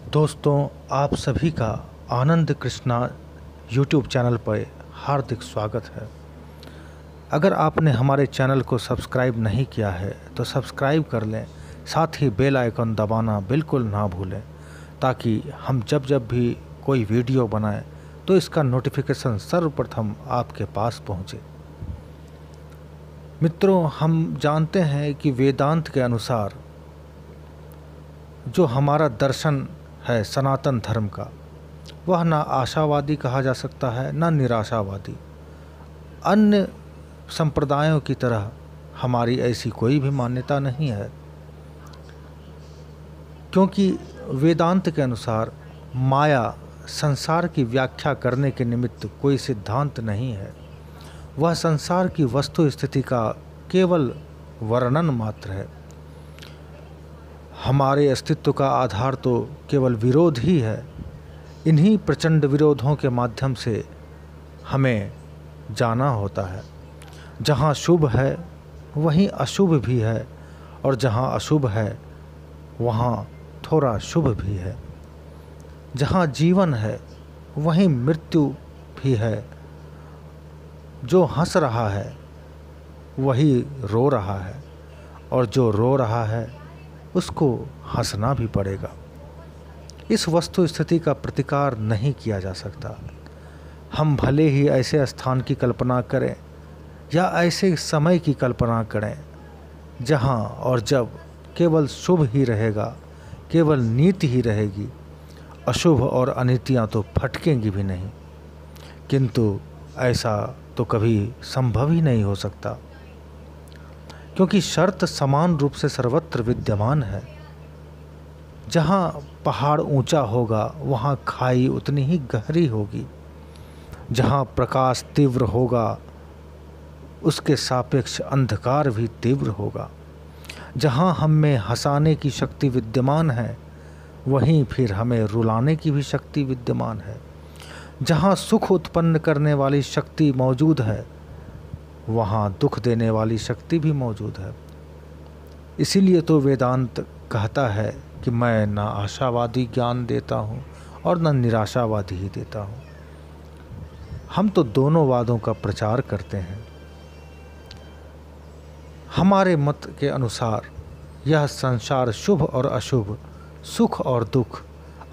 दोस्तों, आप सभी का आनंद कृष्णा यूट्यूब चैनल पर हार्दिक स्वागत है। अगर आपने हमारे चैनल को सब्सक्राइब नहीं किया है तो सब्सक्राइब कर लें, साथ ही बेल आइकन दबाना बिल्कुल ना भूलें ताकि हम जब भी कोई वीडियो बनाएं तो इसका नोटिफिकेशन सर्वप्रथम आपके पास पहुंचे। मित्रों, हम जानते हैं कि वेदांत के अनुसार जो हमारा दर्शन है सनातन धर्म का, वह ना आशावादी कहा जा सकता है ना निराशावादी। अन्य संप्रदायों की तरह हमारी ऐसी कोई भी मान्यता नहीं है, क्योंकि वेदांत के अनुसार माया संसार की व्याख्या करने के निमित्त कोई सिद्धांत नहीं है। वह संसार की वस्तु स्थिति का केवल वर्णन मात्र है। हमारे अस्तित्व का आधार तो केवल विरोध ही है। इन्हीं प्रचंड विरोधों के माध्यम से हमें जाना होता है। जहाँ शुभ है वहीं अशुभ भी है, और जहाँ अशुभ है वहाँ थोड़ा शुभ भी है। जहाँ जीवन है वहीं मृत्यु भी है। जो हंस रहा है वही रो रहा है, और जो रो रहा है उसको हंसना भी पड़ेगा। इस वस्तु स्थिति का प्रतिकार नहीं किया जा सकता। हम भले ही ऐसे स्थान की कल्पना करें या ऐसे समय की कल्पना करें जहाँ और जब केवल शुभ ही रहेगा, केवल नीति ही रहेगी, अशुभ और अनीतियाँ तो फटकेंगी भी नहीं। किंतु ऐसा तो कभी संभव ही नहीं हो सकता, क्योंकि शर्त समान रूप से सर्वत्र विद्यमान है। जहाँ पहाड़ ऊंचा होगा वहाँ खाई उतनी ही गहरी होगी। जहाँ प्रकाश तीव्र होगा उसके सापेक्ष अंधकार भी तीव्र होगा। जहाँ हम में हंसाने की शक्ति विद्यमान है वहीं फिर हमें रुलाने की भी शक्ति विद्यमान है। जहाँ सुख उत्पन्न करने वाली शक्ति मौजूद है वहाँ दुख देने वाली शक्ति भी मौजूद है। इसीलिए तो वेदांत कहता है कि मैं ना आशावादी ज्ञान देता हूँ और न निराशावादी ही देता हूँ। हम तो दोनों वादों का प्रचार करते हैं। हमारे मत के अनुसार यह संसार शुभ और अशुभ, सुख और दुख,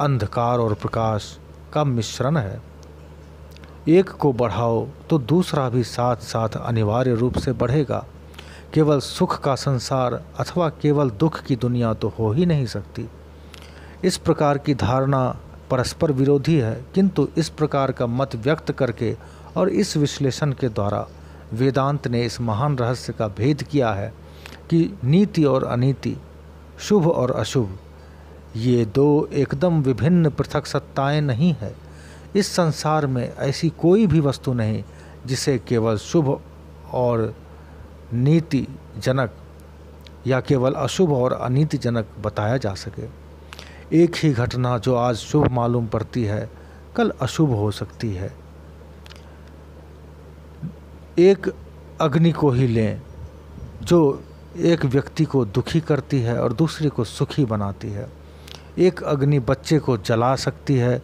अंधकार और प्रकाश का मिश्रण है। एक को बढ़ाओ तो दूसरा भी साथ साथ अनिवार्य रूप से बढ़ेगा। केवल सुख का संसार अथवा केवल दुख की दुनिया तो हो ही नहीं सकती। इस प्रकार की धारणा परस्पर विरोधी है, किंतु इस प्रकार का मत व्यक्त करके और इस विश्लेषण के द्वारा वेदांत ने इस महान रहस्य का भेद किया है कि नीति और अनीति, शुभ और अशुभ, ये दो एकदम विभिन्न पृथक सत्ताएं नहीं है। इस संसार में ऐसी कोई भी वस्तु नहीं जिसे केवल शुभ और नीति जनक या केवल अशुभ और अनीति जनक बताया जा सके। एक ही घटना जो आज शुभ मालूम पड़ती है कल अशुभ हो सकती है। एक अग्नि को ही लें जो एक व्यक्ति को दुखी करती है और दूसरे को सुखी बनाती है। एक अग्नि बच्चे को जला सकती है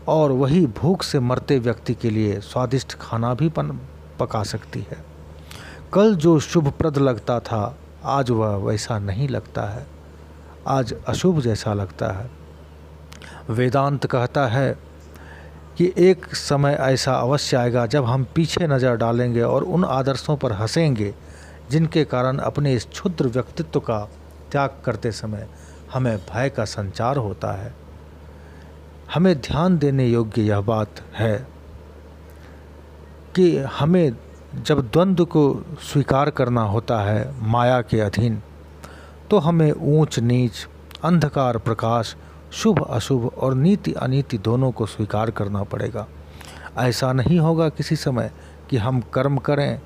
और वही भूख से मरते व्यक्ति के लिए स्वादिष्ट खाना भी पका सकती है। कल जो शुभप्रद लगता था आज वह वैसा नहीं लगता है, आज अशुभ जैसा लगता है। वेदांत कहता है कि एक समय ऐसा अवश्य आएगा जब हम पीछे नज़र डालेंगे और उन आदर्शों पर हंसेंगे जिनके कारण अपने इस क्षुद्र व्यक्तित्व का त्याग करते समय हमें भय का संचार होता है। हमें ध्यान देने योग्य यह बात है कि हमें जब द्वंद्व को स्वीकार करना होता है माया के अधीन, तो हमें ऊंच नीच, अंधकार प्रकाश, शुभ अशुभ और नीति अनीति दोनों को स्वीकार करना पड़ेगा। ऐसा नहीं होगा किसी समय कि हम कर्म करें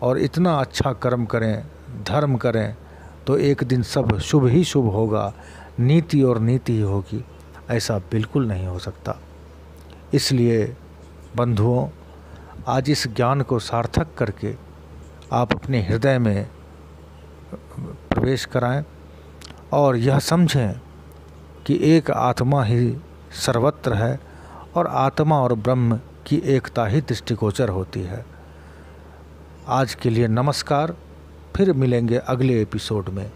और इतना अच्छा कर्म करें, धर्म करें, तो एक दिन सब शुभ ही शुभ होगा, नीति और नीति ही होगी। ऐसा बिल्कुल नहीं हो सकता। इसलिए बंधुओं, आज इस ज्ञान को सार्थक करके आप अपने हृदय में प्रवेश कराएं और यह समझें कि एक आत्मा ही सर्वत्र है और आत्मा और ब्रह्म की एकता ही दृष्टिगोचर होती है। आज के लिए नमस्कार, फिर मिलेंगे अगले एपिसोड में।